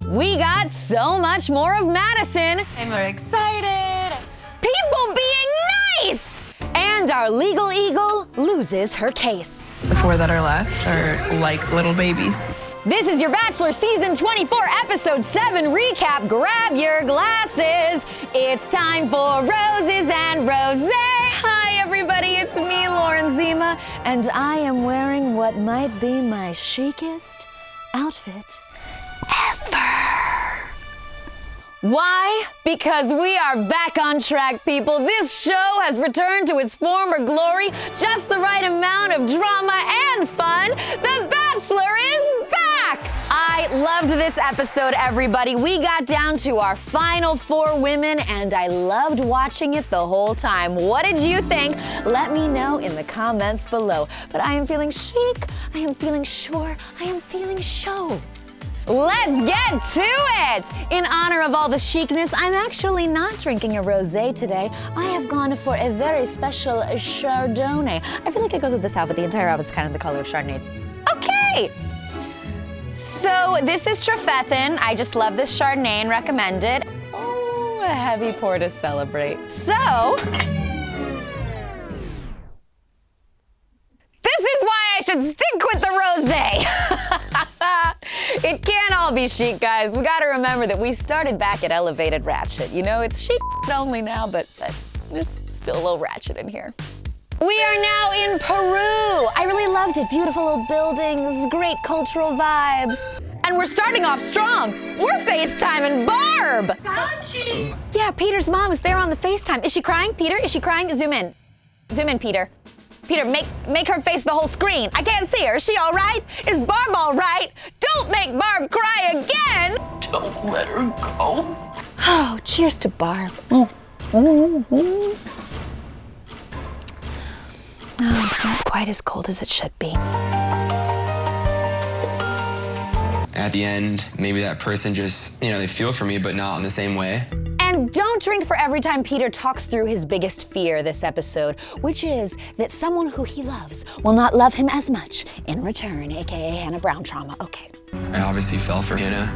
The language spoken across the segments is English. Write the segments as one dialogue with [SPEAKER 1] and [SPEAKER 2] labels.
[SPEAKER 1] We got so much more of Madison.
[SPEAKER 2] I'm very excited.
[SPEAKER 1] People being nice. And our legal eagle loses her case.
[SPEAKER 3] The 4 that are left are like little babies.
[SPEAKER 1] This is your Bachelor Season 24, Episode 7 recap. Grab your glasses. It's time for Roses and Rosé. Hi, everybody. It's me, Zima, and I am wearing what might be my chicest outfit ever. Why? Because we are back on track, people. This show has returned to its former glory. Just the right amount of drama and fun. The Bachelor is back! I loved this episode, everybody. We got down to our final 4 women, and I loved watching it the whole time. What did you think? Let me know in the comments below. But I am feeling chic, I am feeling sure, I am feeling show. Let's get to it! In honor of all the chicness, I'm actually not drinking a rosé today. I have gone for a very special Chardonnay. I feel like it goes with this outfit. The entire outfit's kind of the color of Chardonnay. Okay! So this is Trefethen. I just love this Chardonnay and recommend it. Oh, a heavy pour to celebrate. So, this is why I should stick with the rosé. It can't all be chic, guys. We gotta remember that we started back at Elevated Ratchet. You know, it's chic only now, but there's still a little ratchet in here. We are now in Peru. I really loved it. Beautiful old buildings, great cultural vibes. And we're starting off strong. We're FaceTiming Barb. Yeah, Peter's mom is there on the FaceTime. Is she crying, Peter? Is she crying? Zoom in. Zoom in, Peter. Peter, make her face the whole screen. I can't see her. Is she all right? Is Barb all right? Don't make Barb cry again.
[SPEAKER 3] Don't let her go.
[SPEAKER 1] Oh, cheers to Barb. Oh, it's not quite as cold as it should be.
[SPEAKER 4] At the end, maybe that person just, they feel for me, but not in the same way.
[SPEAKER 1] And don't drink for every time Peter talks through his biggest fear this episode, which is that someone who he loves will not love him as much in return, AKA Hannah Brown trauma. Okay.
[SPEAKER 4] I obviously fell for Hannah,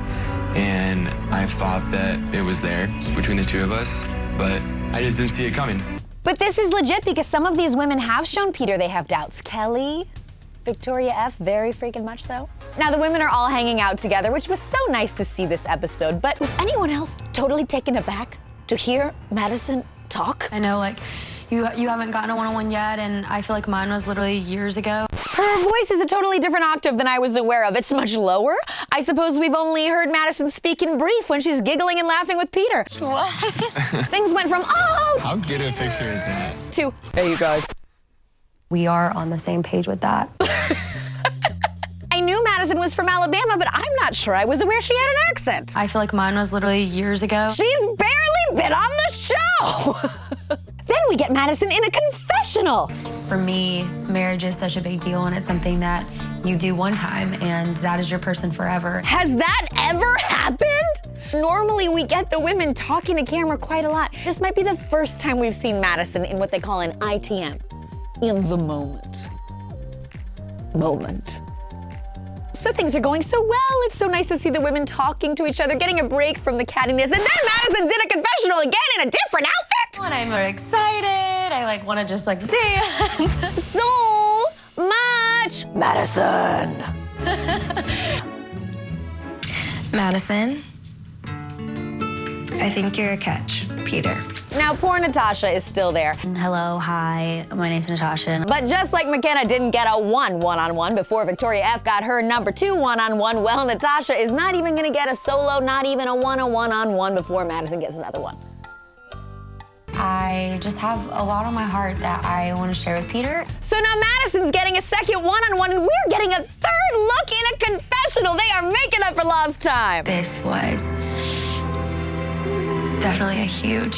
[SPEAKER 4] and I thought that it was there between the two of us, but I just didn't see it coming.
[SPEAKER 1] But this is legit because some of these women have shown Peter they have doubts. Kelley, Victoria F, very freaking much so. Now the women are all hanging out together, which was so nice to see this episode, but was anyone else totally taken aback to hear Madison talk?
[SPEAKER 2] I know, you haven't gotten a one-on-one yet, and I feel like mine was literally years ago.
[SPEAKER 1] Her voice is a totally different octave than I was aware of. It's much lower. I suppose we've only heard Madison speak in brief when she's giggling and laughing with Peter.
[SPEAKER 2] What?
[SPEAKER 1] Things went from, oh!
[SPEAKER 4] How good a picture is that?
[SPEAKER 1] To, hey, you guys.
[SPEAKER 2] We are on the same page with that.
[SPEAKER 1] I knew Madison was from Alabama, but I'm not sure I was aware she had an accent.
[SPEAKER 2] I feel like mine was literally years ago.
[SPEAKER 1] She's barely been on the show! Then we get Madison in a confessional.
[SPEAKER 2] For me, marriage is such a big deal, and it's something that you do one time, and that is your person forever.
[SPEAKER 1] Has that ever happened? Normally, we get the women talking to camera quite a lot. This might be the first time we've seen Madison in what they call an ITM. In the moment. So things are going so well. It's so nice to see the women talking to each other, getting a break from the cattiness. And then Madison's in a confessional again in a different outfit.
[SPEAKER 2] And I'm very excited. I want to just dance.
[SPEAKER 1] So much Madison.
[SPEAKER 5] Madison, I think you're a catch, Peter.
[SPEAKER 1] Now, poor Natasha is still there.
[SPEAKER 6] Hello, hi, my name's Natasha.
[SPEAKER 1] But just like McKenna didn't get a one-on-one before Victoria F got her number 2 one-on-one, well, Natasha is not even gonna get a solo, not even a one-on-one before Madison gets another one.
[SPEAKER 2] I just have a lot on my heart that I want to share with Peter.
[SPEAKER 1] So now Madison's getting a second one-on-one, and we're getting a third look in a confessional. They are making up for lost time.
[SPEAKER 2] This was definitely a huge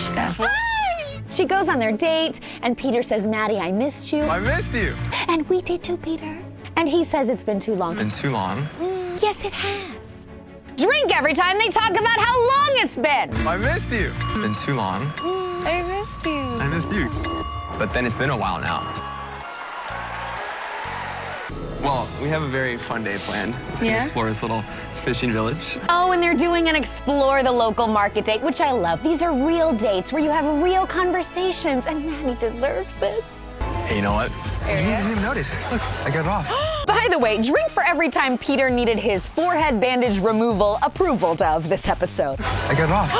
[SPEAKER 2] step.
[SPEAKER 1] She goes on their date, and Peter says, Maddie, I missed you.
[SPEAKER 4] I missed you.
[SPEAKER 1] And we did too, Peter. And he says it's been too long.
[SPEAKER 4] Been too long?
[SPEAKER 1] Yes, it has. Drink every time they talk about how long it's been.
[SPEAKER 4] I missed you. It's been too long.
[SPEAKER 2] I missed you.
[SPEAKER 4] I missed you. But then it's been a while now. Well, we have a very fun day planned. We're gonna explore this little fishing village.
[SPEAKER 1] Oh, and they're doing an explore the local market date, which I love. These are real dates where you have real conversations, and Maddie deserves this.
[SPEAKER 4] Hey, you know what? You didn't even notice. Look, I got it off.
[SPEAKER 1] By the way, drink for every time Peter needed his forehead bandage removal approved of this episode.
[SPEAKER 4] I got it off.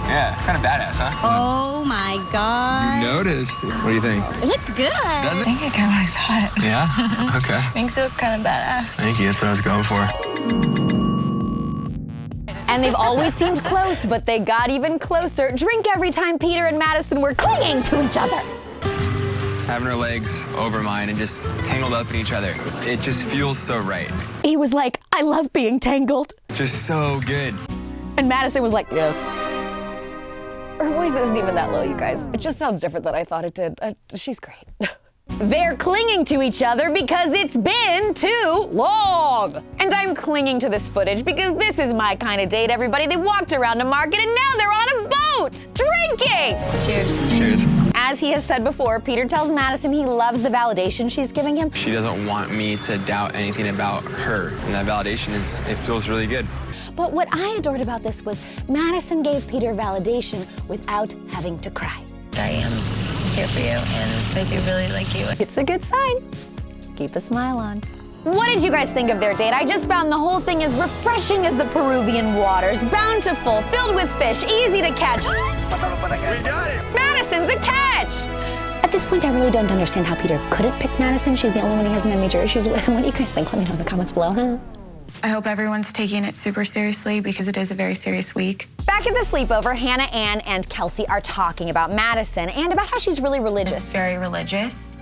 [SPEAKER 4] Yeah, kind of badass, huh?
[SPEAKER 7] Oh my God.
[SPEAKER 4] You noticed. What do you think?
[SPEAKER 7] It looks good.
[SPEAKER 4] Does
[SPEAKER 2] I
[SPEAKER 4] it?
[SPEAKER 2] think it kind of looks hot.
[SPEAKER 4] Yeah? Okay.
[SPEAKER 2] Makes it look kind of badass.
[SPEAKER 4] Thank you, that's what I was going for.
[SPEAKER 1] And they've always seemed close, but they got even closer. Drink every time Peter and Madison were clinging to each other.
[SPEAKER 4] Having her legs over mine and just tangled up in each other. It just feels so right.
[SPEAKER 1] He was like, I love being tangled.
[SPEAKER 4] Just so good.
[SPEAKER 1] And Madison was like, yes. Her voice isn't even that low, you guys. It just sounds different than I thought it did. She's great. They're clinging to each other because it's been too long. And I'm clinging to this footage because this is my kind of date, everybody. They walked around a market and now they're on a boat, drinking.
[SPEAKER 2] Cheers.
[SPEAKER 4] Cheers.
[SPEAKER 1] As he has said before, Peter tells Madison he loves the validation she's giving him.
[SPEAKER 4] She doesn't want me to doubt anything about her. And that validation it feels really good.
[SPEAKER 1] But what I adored about this was Madison gave Peter validation without having to cry.
[SPEAKER 2] I am here for you, and I do really like you.
[SPEAKER 1] It's a good sign. Keep a smile on. What did you guys think of their date? I just found the whole thing as refreshing as the Peruvian waters, bountiful, filled with fish, easy to catch.
[SPEAKER 4] We got it!
[SPEAKER 1] Madison's a catch! At this point, I really don't understand how Peter couldn't pick Madison. She's the only one he hasn't had major issues with. What do you guys think? Let me know in the comments below, huh?
[SPEAKER 8] I hope everyone's taking it super seriously because it is a very serious week.
[SPEAKER 1] Back at the sleepover, Hannah, Ann, and Kelsey are talking about Madison and about how she's really religious.
[SPEAKER 8] She's very religious,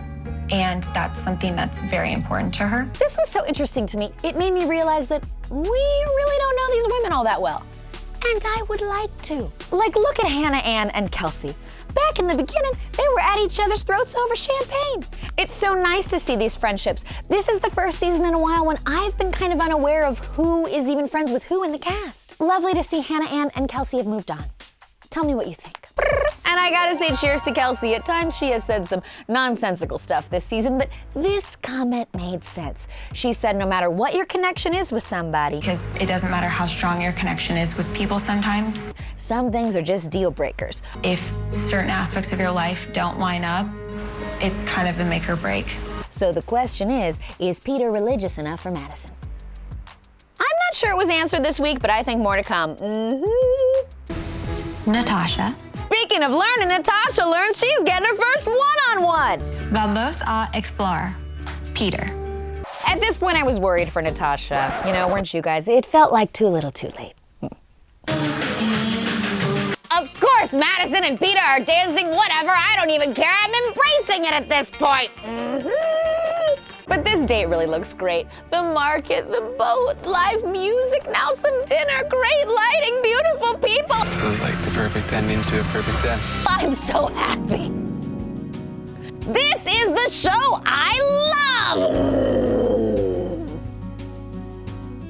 [SPEAKER 8] and that's something that's very important to her.
[SPEAKER 1] This was so interesting to me. It made me realize that we really don't know these women all that well. And I would like to. Like, look at Hannah, Ann, and Kelsey. Back in the beginning, they were at each other's throats over champagne. It's so nice to see these friendships. This is the first season in a while when I've been kind of unaware of who is even friends with who in the cast. Lovely to see Hannah, Ann, and Kelsey have moved on. Tell me what you think. And I gotta say cheers to Kelsey. At times she has said some nonsensical stuff this season, but this comment made sense. She said no matter what your connection is with somebody,
[SPEAKER 8] Because it doesn't matter how strong your connection is with people sometimes.
[SPEAKER 1] some things are just deal breakers.
[SPEAKER 8] If certain aspects of your life don't line up, it's kind of a make or break.
[SPEAKER 1] So the question is Peter religious enough for Madison? I'm not sure it was answered this week, but I think more to come.
[SPEAKER 2] Natasha.
[SPEAKER 1] Speaking of learning, Natasha learns she's getting her first one-on-one.
[SPEAKER 2] Vamos a explorar. Peter.
[SPEAKER 1] At this point, I was worried for Natasha. You know, weren't you guys? It felt like too little too late. Of course, Madison and Peter are dancing whatever. I don't even care. I'm embracing it at this point. But this date really looks great. The market, the boat, live music, now some dinner, great lighting, beautiful people.
[SPEAKER 4] This was like the perfect ending to a perfect day.
[SPEAKER 1] I'm so happy. This is the show I love.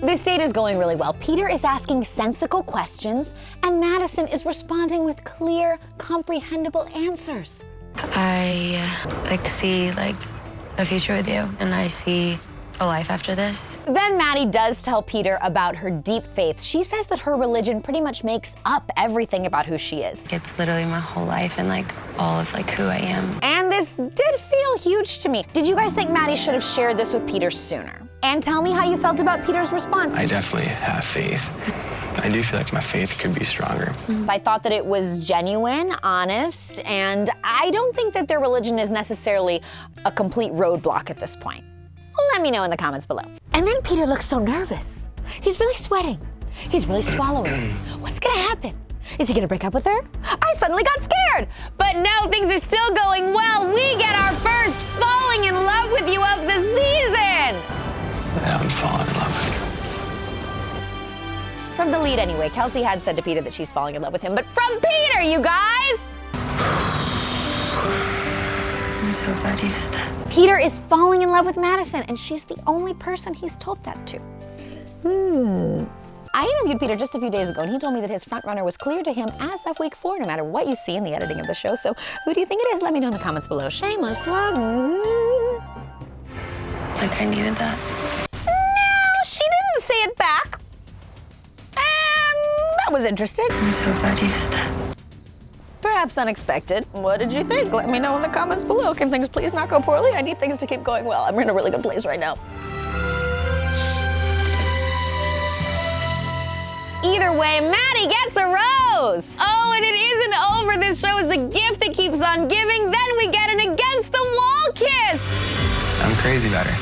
[SPEAKER 1] This date is going really well. Peter is asking sensical questions, and Madison is responding with clear, comprehensible answers.
[SPEAKER 2] I see a future with you, and I see a life after this.
[SPEAKER 1] Then Maddie does tell Peter about her deep faith. She says that her religion pretty much makes up everything about who she is.
[SPEAKER 2] It's literally my whole life and all of who I am.
[SPEAKER 1] And this did feel huge to me. Did you guys think Maddie should have shared this with Peter sooner? And tell me how you felt about Peter's response.
[SPEAKER 4] I definitely have faith. I do feel like my faith could be stronger.
[SPEAKER 1] I thought that it was genuine, honest, and I don't think that their religion is necessarily a complete roadblock at this point. Let me know in the comments below. And then Peter looks so nervous. He's really sweating. He's really swallowing. What's gonna happen? Is he gonna break up with her? I suddenly got scared. But no, things are still going well. We get our first falling in love with you of the season.
[SPEAKER 4] I'm falling in love with you.
[SPEAKER 1] From the lead anyway, Kelsey had said to Peter that she's falling in love with him, but from Peter, you guys!
[SPEAKER 2] I'm so glad you said that.
[SPEAKER 1] Peter is falling in love with Madison, and she's the only person he's told that to. I interviewed Peter just a few days ago, and he told me that his front runner was clear to him as of week 4, no matter what you see in the editing of the show. So who do you think it is? Let me know in the comments below. Shameless plug.
[SPEAKER 2] I needed that.
[SPEAKER 1] back. And that was interesting.
[SPEAKER 2] I'm so glad you said that.
[SPEAKER 1] Perhaps unexpected. What did you think? Let me know in the comments below. Can things please not go poorly? I need things to keep going well. I'm in a really good place right now. Either way, Maddie gets a rose. Oh, and it isn't over. This show is the gift that keeps on giving. Then we get an against the wall kiss.
[SPEAKER 4] I'm crazy about her.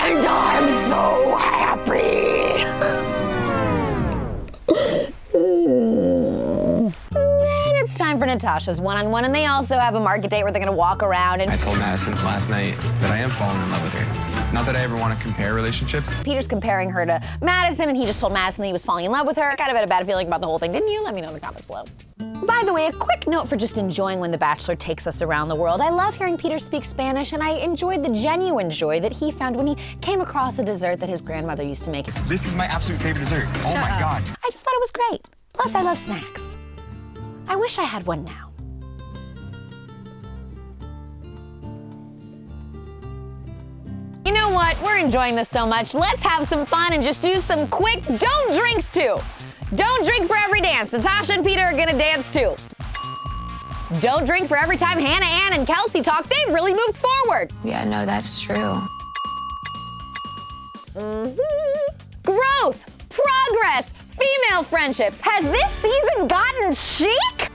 [SPEAKER 1] And I'm so happy. And it's time for Natasha's one-on-one, and they also have a market date where they're gonna walk around and...
[SPEAKER 4] I told Madison last night that I am falling in love with her. Not that I ever want to compare relationships.
[SPEAKER 1] Peter's comparing her to Madison, and he just told Madison that he was falling in love with her. I kind of had a bad feeling about the whole thing, didn't you? Let me know in the comments below. By the way, a quick note for just enjoying when The Bachelor takes us around the world. I love hearing Peter speak Spanish, and I enjoyed the genuine joy that he found when he came across a dessert that his grandmother used to make.
[SPEAKER 4] This is my absolute favorite dessert. Oh my God.
[SPEAKER 1] I just thought it was great. Plus, I love snacks. I wish I had one now. You know what? We're enjoying this so much. Let's have some fun and just do some quick don't drinks too. Don't drink for every dance. Natasha and Peter are gonna dance too. Don't drink for every time Hannah, Ann, and Kelsey talk. They've really moved forward.
[SPEAKER 2] Yeah, no, that's true.
[SPEAKER 1] Growth, progress, female friendships. Has this season gotten chic?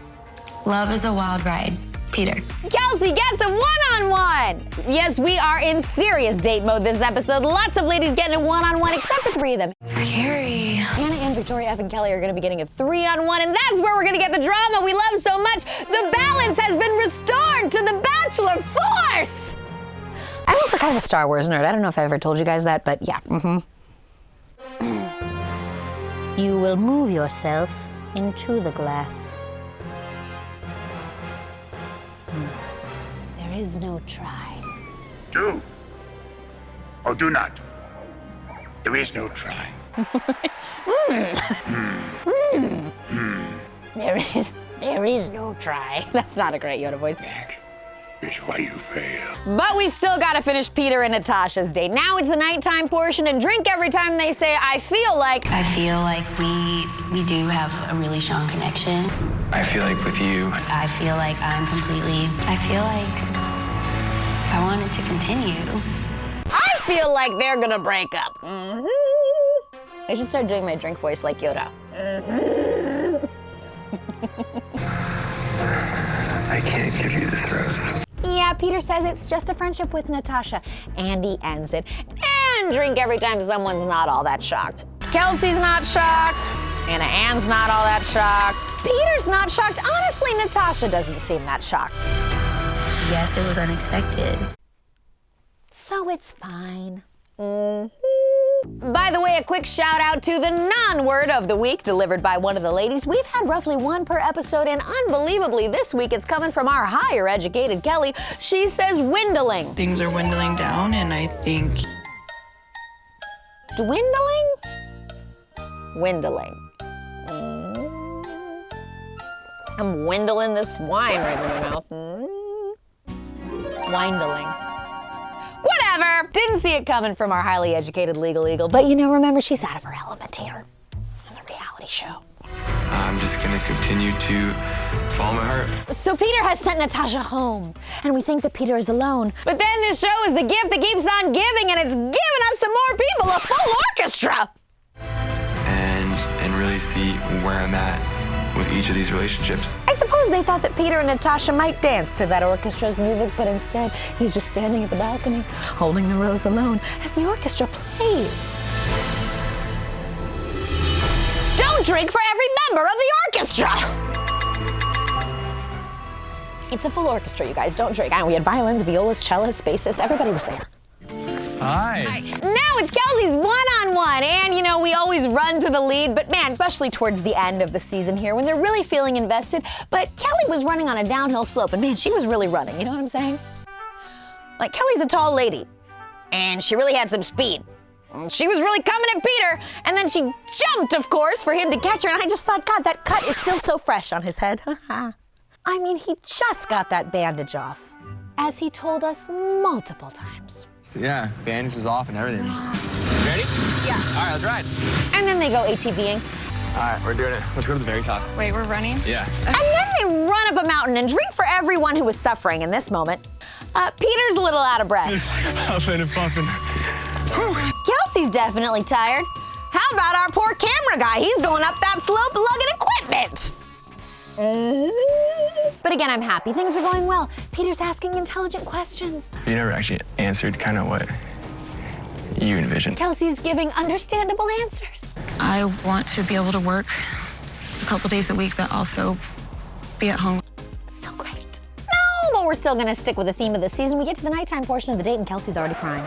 [SPEAKER 2] Love is a wild ride. Peter.
[SPEAKER 1] Kelsey gets a one-on-one. Yes, we are in serious date mode this episode. Lots of ladies getting a one-on-one, except for 3 of them.
[SPEAKER 2] Scary.
[SPEAKER 1] Hannah, Ann, Victoria, F, and Kelley are gonna be getting a 3-on-1, and that's where we're gonna get the drama we love so much. The balance has been restored to the Bachelor force. I'm also kind of a Star Wars nerd. I don't know if I ever told you guys that, but yeah,
[SPEAKER 6] You will move yourself into the glass.
[SPEAKER 1] There is no try.
[SPEAKER 9] Do or do not. There is no try.
[SPEAKER 1] There is no try. That's not a great Yoda voice.
[SPEAKER 9] That is why you fail.
[SPEAKER 1] But we still gotta finish Peter and Natasha's date. Now it's the nighttime portion, and drink every time they say, I feel like.
[SPEAKER 5] I feel like we do have a really strong connection.
[SPEAKER 4] I feel like with you,
[SPEAKER 5] I feel like I feel like I want it to continue.
[SPEAKER 1] I feel like they're gonna break up. I should start doing my drink voice like Yoda.
[SPEAKER 4] I can't give you this rose.
[SPEAKER 1] Yeah, Peter says it's just a friendship with Natasha. Andy ends it. And drink every time someone's not all that shocked. Kelsey's not shocked. Hannah Ann's not all that shocked. Peter's not shocked. Honestly, Natasha doesn't seem that shocked.
[SPEAKER 5] Yes, it was unexpected.
[SPEAKER 1] So it's fine. By the way, a quick shout out to the non-word of the week delivered by one of the ladies. We've had roughly 1 per episode, and unbelievably this week it's coming from our higher educated Kelley. She says dwindling.
[SPEAKER 3] Things are dwindling down, and I think
[SPEAKER 1] Dwindling? Dwindling. I'm windling this wine right in my mouth. Windling. Whatever. Didn't see it coming from our highly educated legal eagle, but remember, she's out of her element here on the reality show.
[SPEAKER 4] I'm just gonna continue to follow my heart.
[SPEAKER 1] So Peter has sent Natasha home, and we think that Peter is alone. But then this show is the gift that keeps on giving, and it's giving us some more people, a full orchestra.
[SPEAKER 4] And really see where I'm at with each of these relationships.
[SPEAKER 1] I suppose they thought that Peter and Natasha might dance to that orchestra's music, but instead, he's just standing at the balcony, holding the rose alone as the orchestra plays. Don't drink for every member of the orchestra! It's a full orchestra, you guys, don't drink. We had violins, violas, cellists, bassists, everybody was there.
[SPEAKER 4] Hi.
[SPEAKER 1] Now it's Kelsey's one-on-one, and we always run to the lead, but man, especially towards the end of the season here when they're really feeling invested. But Kelley was running on a downhill slope, and man, she was really running, you know what I'm saying? Like, Kelley's a tall lady, and she really had some speed. She was really coming at Peter, and then she jumped, of course, for him to catch her, and I just thought, God, that cut is still so fresh on his head. I mean, he just got that bandage off, as he told us multiple times.
[SPEAKER 4] Yeah, bandage is off and everything. Ready?
[SPEAKER 7] Yeah.
[SPEAKER 4] All right, let's ride.
[SPEAKER 1] And then they go ATVing.
[SPEAKER 4] All right, we're doing it. Let's go to the very top.
[SPEAKER 3] Wait, we're running?
[SPEAKER 4] Yeah.
[SPEAKER 1] And then they run up a mountain and drink for everyone who was suffering in this moment. Peter's a little out of breath.
[SPEAKER 4] Huffing and puffing.
[SPEAKER 1] Kelsey's definitely tired. How about our poor camera guy? He's going up that slope lugging equipment. But again, I'm happy. Things are going well. Peter's asking intelligent questions.
[SPEAKER 4] You never actually answered kind of what you envisioned.
[SPEAKER 1] Kelsey's giving understandable answers.
[SPEAKER 8] I want to be able to work a couple days a week, but also be at home.
[SPEAKER 1] So great. No, but we're still gonna stick with the theme of the season. We get to the nighttime portion of the date and Kelsey's already crying.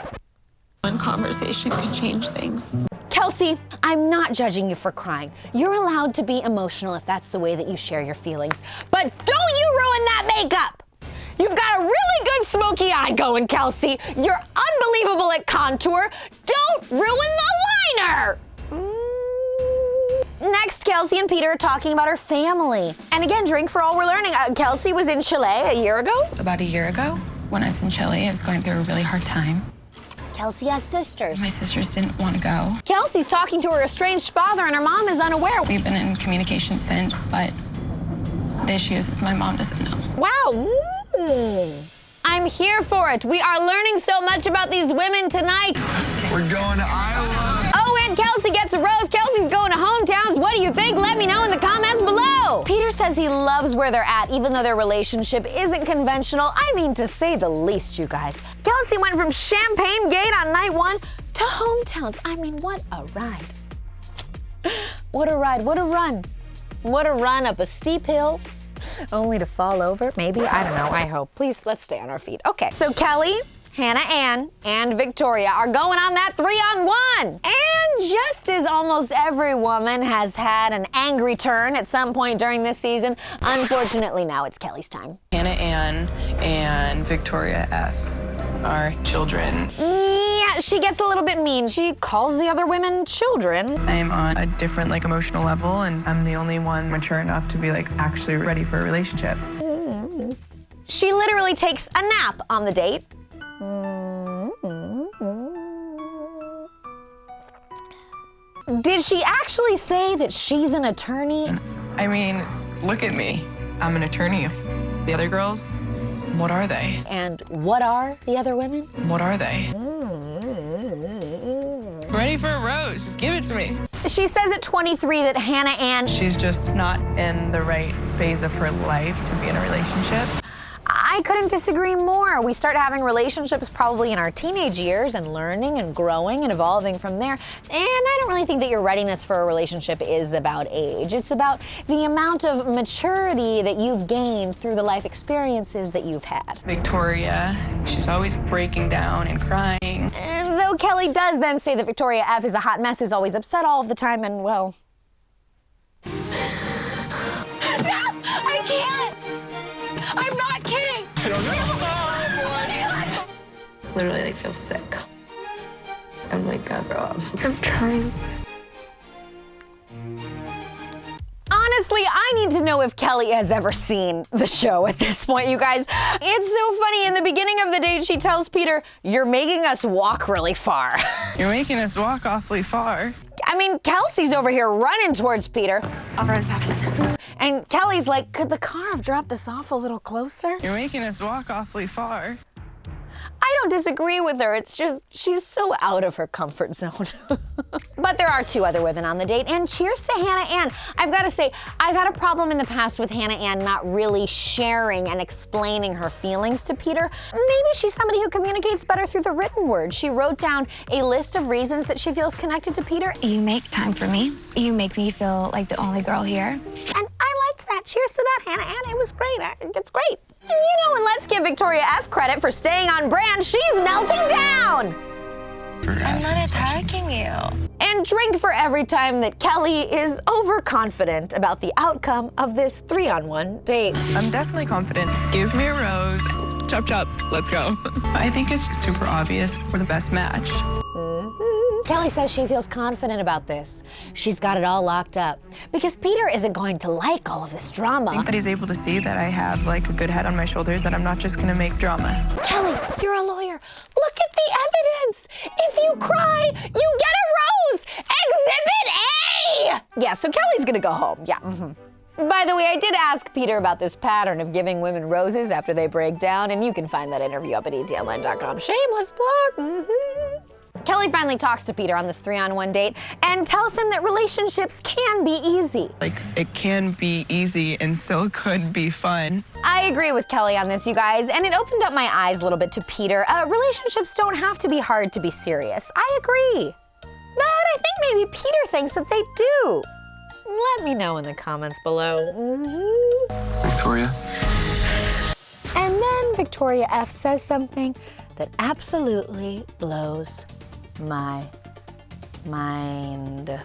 [SPEAKER 3] One conversation could change things.
[SPEAKER 1] Kelsey, I'm not judging you for crying. You're allowed to be emotional if that's the way that you share your feelings. But don't you ruin that makeup! You've got a really good smoky eye going, Kelsey. You're unbelievable at contour. Don't ruin the liner! Next, Kelsey and Peter are talking about her family. And again, drink for all we're learning. Kelsey was in Chile a year ago.
[SPEAKER 3] About a year ago, when I was in Chile, I was going through a really hard time.
[SPEAKER 1] Kelsey has sisters.
[SPEAKER 3] My sisters didn't want to go.
[SPEAKER 1] Kelsey's talking to her estranged father and her mom is unaware.
[SPEAKER 3] We've been in communication since, but the issue is my mom doesn't know.
[SPEAKER 1] Wow. I'm here for it. We are learning so much about these women tonight.
[SPEAKER 4] We're going to Iowa.
[SPEAKER 1] Oh, and Kelsey gets a rose. Kelsey's going to hometowns. What do you think? Let me know in the comments below. Peter says he loves where they're at, even though their relationship isn't conventional. I mean, to say the least, you guys. Kelsey went from Champagne Gate on night 1 to hometowns. I mean, what a ride. What a ride, what a run. What a run up a steep hill, only to fall over, maybe, I don't know, I hope. Please, let's stay on our feet. Okay, so Kelley, Hannah Ann, and Victoria are going on that 3-on-1. And just as almost every woman has had an angry turn at some point during this season, unfortunately now it's Kelley's time.
[SPEAKER 3] Hannah Ann and Victoria F. are children.
[SPEAKER 1] Yeah, she gets a little bit mean. She calls the other women children.
[SPEAKER 3] I'm on a different emotional level, and I'm the only one mature enough to be actually ready for a relationship.
[SPEAKER 1] She literally takes a nap on the date. Did she actually say that she's an attorney?
[SPEAKER 3] I mean, look at me. I'm an attorney. The other girls, what are they?
[SPEAKER 1] And what are the other women?
[SPEAKER 3] What are they? Ready for a rose, just give it to me.
[SPEAKER 1] She says at 23 that Hannah Ann...
[SPEAKER 3] She's just not in the right phase of her life to be in a relationship.
[SPEAKER 1] I couldn't disagree more. We start having relationships probably in our teenage years and learning and growing and evolving from there. And I don't really think that your readiness for a relationship is about age. It's about the amount of maturity that you've gained through the life experiences that you've had.
[SPEAKER 3] Victoria, she's always breaking down and crying.
[SPEAKER 1] Though Kelley does then say that Victoria F is a hot mess who's always upset all of the time and, well... I can't! I'm not kidding!
[SPEAKER 3] I don't know. Literally feel sick. I'm gotta grow up.
[SPEAKER 2] I'm trying.
[SPEAKER 1] Honestly, I need to know if Kelley has ever seen the show at this point, you guys. It's so funny. In the beginning of the date, she tells Peter, "You're making us walk really far."
[SPEAKER 3] You're making us walk awfully far.
[SPEAKER 1] I mean, Kelsey's over here running towards Peter.
[SPEAKER 2] I'll run fast.
[SPEAKER 1] And Kelley's like, could the car have dropped us off a little closer?
[SPEAKER 3] You're making us walk awfully far.
[SPEAKER 1] I don't disagree with her. It's just, she's so out of her comfort zone. But there are 2 other women on the date, and cheers to Hannah Ann. I've got to say, I've had a problem in the past with Hannah Ann not really sharing and explaining her feelings to Peter. Maybe she's somebody who communicates better through the written word. She wrote down a list of reasons that she feels connected to Peter.
[SPEAKER 2] You make time for me. You make me feel like the only girl here.
[SPEAKER 1] And I liked that. Cheers to that, Hannah Ann. It was great. It's great. You know, and let's give Victoria F credit for staying on brand. She's melting down.
[SPEAKER 2] I'm not attacking you.
[SPEAKER 1] And drink for every time that Kelley is overconfident about the outcome of this 3-on-1 date.
[SPEAKER 3] I'm definitely confident. Give me a rose. Chop chop, let's go. I think it's super obvious we're the best match.
[SPEAKER 1] Kelley says she feels confident about this. She's got it all locked up. Because Peter isn't going to like all of this drama.
[SPEAKER 10] I think that he's able to see that I have like a good head on my shoulders, that I'm not just gonna make drama.
[SPEAKER 1] Kelley, you're a lawyer. Look at the evidence. If you cry, you get a rose. Exhibit A! Yeah, so Kelley's gonna go home, yeah. By the way, I did ask Peter about this pattern of giving women roses after they break down, and you can find that interview up at ETonline.com. Shameless plug. Kelley finally talks to Peter on this 3-on-1 date and tells him that relationships can be easy.
[SPEAKER 10] Like, it can be easy and still could be fun.
[SPEAKER 1] I agree with Kelley on this, you guys, and it opened up my eyes a little bit to Peter. Relationships don't have to be hard to be serious. I agree. But I think maybe Peter thinks that they do. Let me know in the comments below.
[SPEAKER 4] Victoria?
[SPEAKER 1] And then Victoria F says something that absolutely blows my mind.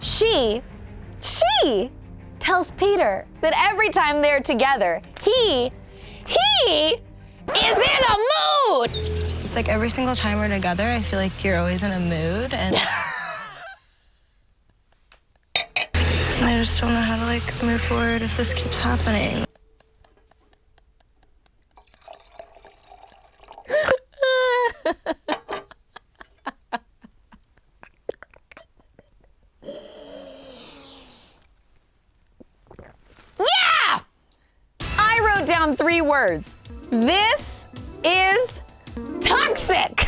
[SPEAKER 1] She tells Peter that every time they're together, he is in a mood.
[SPEAKER 3] It's like every single time we're together, I feel like you're always in a mood, and I just don't know how to like move forward if this keeps happening.
[SPEAKER 1] Yeah! I wrote down 3 words. This is toxic.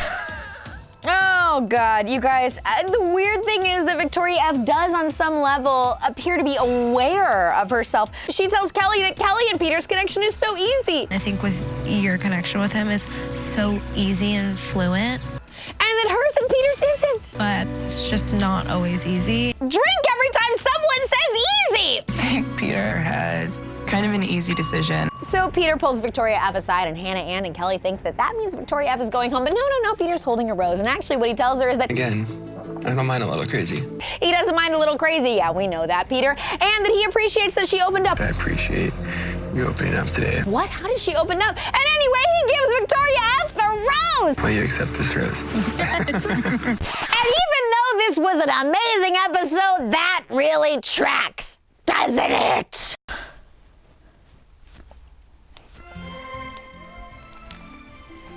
[SPEAKER 1] Oh God, you guys, the weird thing is that Victoria F does on some level appear to be aware of herself. She tells Kelley that Kelley and Peter's connection is so easy.
[SPEAKER 3] I think with your connection with him is so easy and fluent.
[SPEAKER 1] And that hers and Peter's isn't.
[SPEAKER 3] But it's just not always easy.
[SPEAKER 1] Drink every time someone says easy!
[SPEAKER 10] I think Peter has kind of an easy decision.
[SPEAKER 1] So Peter pulls Victoria F aside, and Hannah Ann and Kelley think that that means Victoria F is going home, but no, Peter's holding a rose. And actually what he tells her is that—
[SPEAKER 4] Again, I don't mind a little crazy.
[SPEAKER 1] He doesn't mind a little crazy, yeah, we know that, Peter. And that he appreciates that she opened up.
[SPEAKER 4] I appreciate you opening up today.
[SPEAKER 1] What? How did she open up? And anyway, he gives Victoria F the rose!
[SPEAKER 4] Will you accept this rose?
[SPEAKER 1] And even though this was an amazing episode, that really tracks, doesn't it?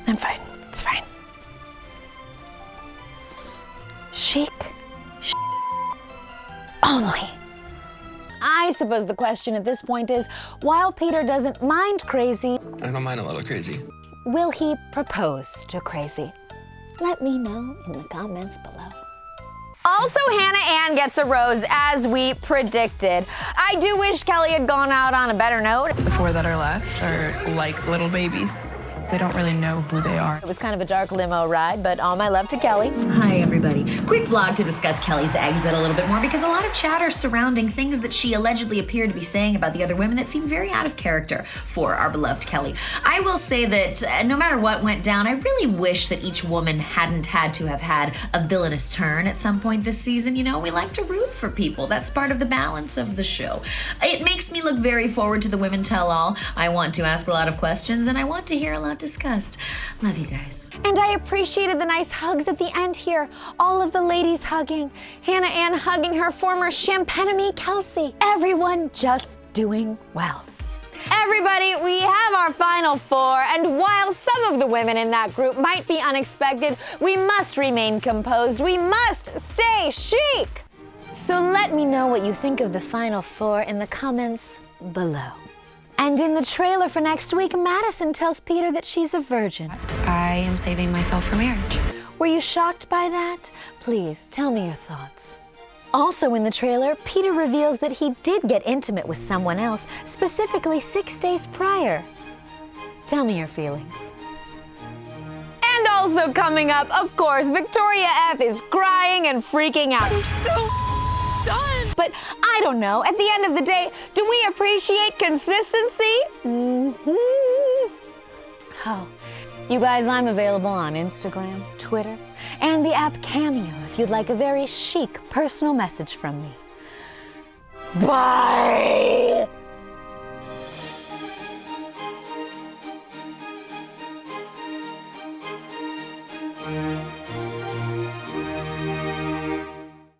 [SPEAKER 1] I'm fine. It's fine. Chic. Only. I suppose the question at this point is, while Peter doesn't mind crazy,
[SPEAKER 4] I don't mind a little crazy.
[SPEAKER 1] will he propose to crazy? Let me know in the comments below. Also, Hannah Ann gets a rose, as we predicted. I do wish Kelley had gone out on a better note.
[SPEAKER 10] The 4 that are left are like little babies. They don't really know who they are.
[SPEAKER 1] It was kind of a dark limo ride, but all my love to Kelley.
[SPEAKER 11] Hi, everybody. Quick vlog to discuss Kelley's exit a little bit more because a lot of chatter surrounding things that she allegedly appeared to be saying about the other women that seemed very out of character for our beloved Kelley. I will say that no matter what went down, I really wish that each woman hadn't had to have had a villainous turn at some point this season. You know, we like to root for people. That's part of the balance of the show. It makes me look very forward to the Women Tell All. I want to ask a lot of questions and I want to hear a lot discussed. Love you guys.
[SPEAKER 1] And I appreciated the nice hugs at the end here. All of the ladies hugging. Hannah Ann hugging her former champagne Kelsey. Everyone just doing well. Everybody, we have our final 4, and while some of the women in that group might be unexpected, we must remain composed. We must stay chic. So let me know what you think of the final 4 in the comments below. And in the trailer for next week, Madison tells Peter that she's a virgin.
[SPEAKER 2] I am saving myself for marriage.
[SPEAKER 1] Were you shocked by that? Please, tell me your thoughts. Also in the trailer, Peter reveals that he did get intimate with someone else, specifically 6 days prior. Tell me your feelings. And also coming up, of course, Victoria F is crying and freaking out.
[SPEAKER 10] I'm so done.
[SPEAKER 1] But I don't know, at the end of the day, do we appreciate consistency? Oh, you guys, I'm available on Instagram, Twitter, and the app Cameo if you'd like a very chic personal message from me. Bye!